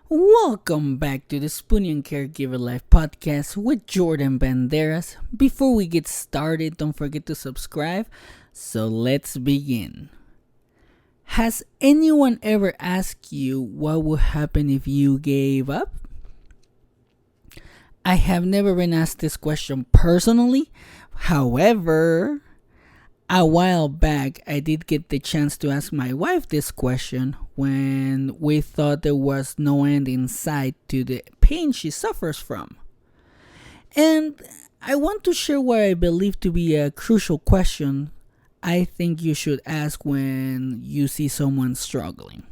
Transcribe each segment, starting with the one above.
Welcome back to the Spoonie and Caregiver Life podcast with Jordan Banderas. Before we get started, don't forget to subscribe. So let's begin. Has anyone ever asked you what would happen if you gave up? I have never been asked this question personally. However, a while back, I did get the chance to ask my wife this question when we thought there was no end in sight to the pain she suffers from. And I want to share what I believe to be a crucial question I think you should ask when you see someone struggling.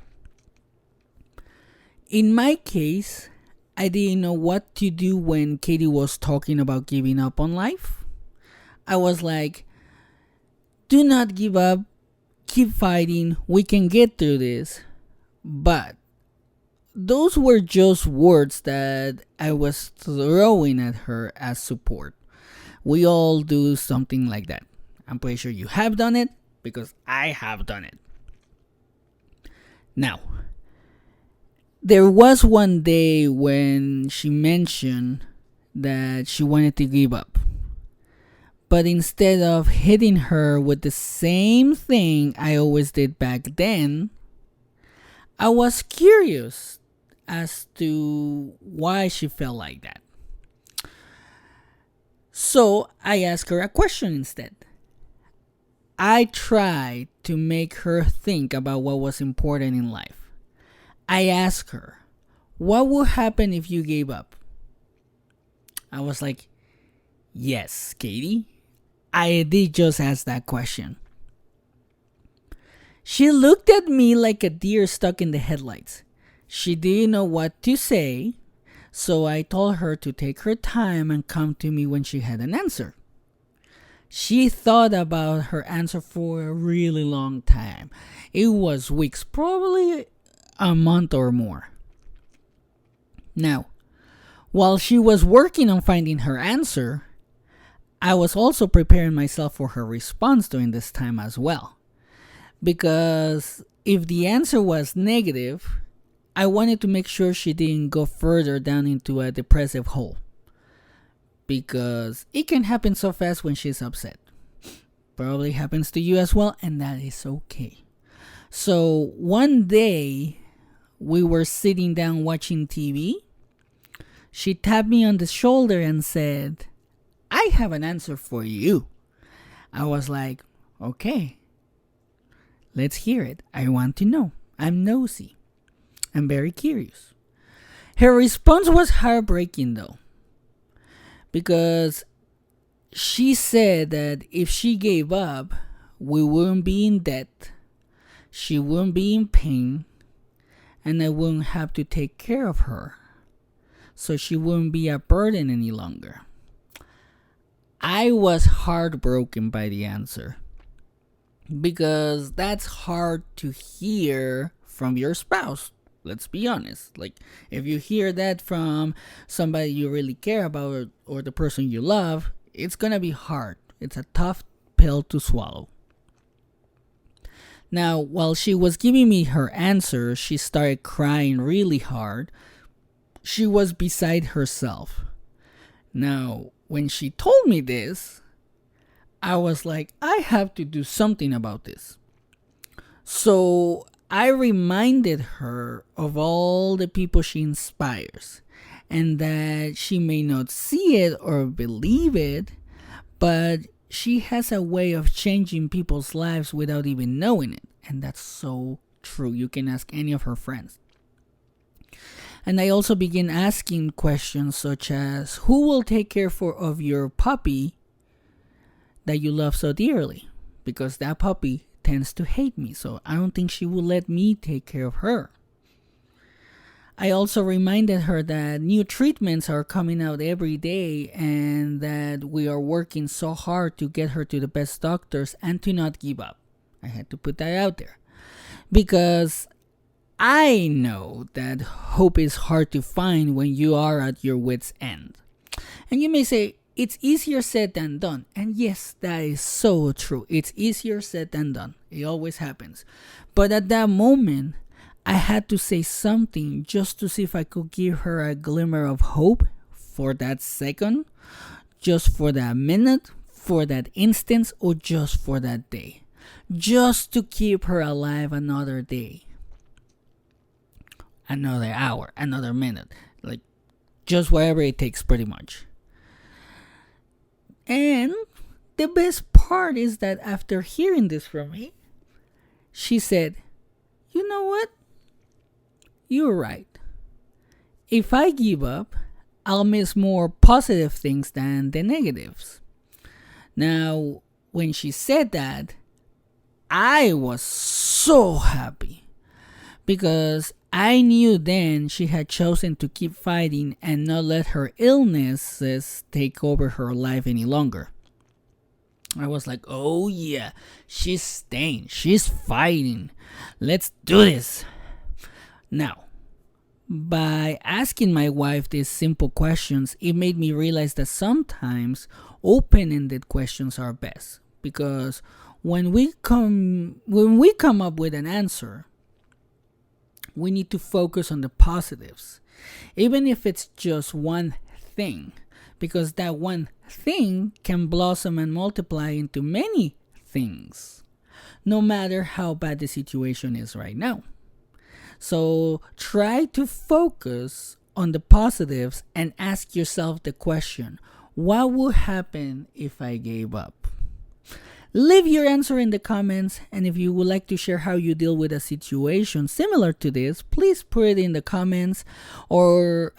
In my case, I didn't know what to do when Katie was talking about giving up on life. I was like, do not give up, keep fighting, we can get through this. But those were just words that I was throwing at her as support. We all do something like that. I'm pretty sure you have done it because I have done it. Now, there was one day when she mentioned that she wanted to give up. But instead of hitting her with the same thing I always did back then, I was curious as to why she felt like that. So I asked her a question instead. I tried to make her think about what was important in life. I asked her, what would happen if you gave up? I was like, yes, Katie. I did just ask that question. She looked at me like a deer stuck in the headlights. She didn't know what to say, so I told her to take her time and come to me when she had an answer. She thought about her answer for a really long time. It was weeks, probably a month or more. Now, while she was working on finding her answer, I was also preparing myself for her response during this time as well. Because if the answer was negative, I wanted to make sure she didn't go further down into a depressive hole. Because it can happen so fast when she's upset. Probably happens to you as well, and that is okay. So one day, we were sitting down watching TV. She tapped me on the shoulder and said, I have an answer for you. I was like, okay, let's hear it. I want to know. I'm nosy. I'm very curious. Her response was heartbreaking though, because she said that if she gave up, we wouldn't be in debt, she wouldn't be in pain, and I wouldn't have to take care of her. So she wouldn't be a burden any longer. I was heartbroken by the answer because that's hard to hear from your spouse. Let's be honest. Like, if you hear that from somebody you really care about or the person you love, it's gonna be hard. It's a tough pill to swallow. Now, while she was giving me her answer, she started crying really hard. She was beside herself. Now, when she told me this, I was like, I have to do something about this. So I reminded her of all the people she inspires and that she may not see it or believe it, but she has a way of changing people's lives without even knowing it. And that's so true. You can ask any of her friends. And I also began asking questions such as, who will take care of your puppy that you love so dearly? Because that puppy tends to hate me, so I don't think she will let me take care of her. I also reminded her that new treatments are coming out every day and that we are working so hard to get her to the best doctors and to not give up. I had to put that out there because I know that hope is hard to find when you are at your wit's end. And you may say, it's easier said than done. And yes, that is so true. It's easier said than done. It always happens. But at that moment, I had to say something just to see if I could give her a glimmer of hope for that second, just for that minute, for that instance, or just for that day. Just to keep her alive another day, another hour, another minute. Like, just whatever it takes, pretty much. And the best part is that after hearing this from me, she said, "You know what? You're right. If I give up, I'll miss more positive things than the negatives." Now, when she said that, I was so happy because I knew then she had chosen to keep fighting and not let her illnesses take over her life any longer. I was like, oh yeah, she's staying, she's fighting. Let's do this. Now, by asking my wife these simple questions, it made me realize that sometimes open-ended questions are best, because when we come up with an answer, we need to focus on the positives, even if it's just one thing, because that one thing can blossom and multiply into many things, no matter how bad the situation is right now. So try to focus on the positives and ask yourself the question, what would happen if I gave up? Leave your answer in the comments, and if you would like to share how you deal with a situation similar to this, please put it in the comments or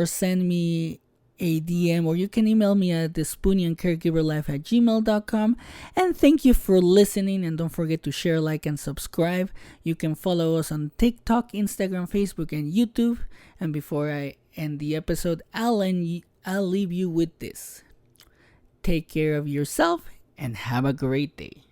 send me a DM, or you can email me at the Spoonie and caregiverlife@gmail.com. And thank you for listening, and don't forget to share, like, and subscribe. You can follow us on TikTok, Instagram, Facebook, and YouTube. And before I end the episode, I'll leave you with this. Take care of yourself and have a great day.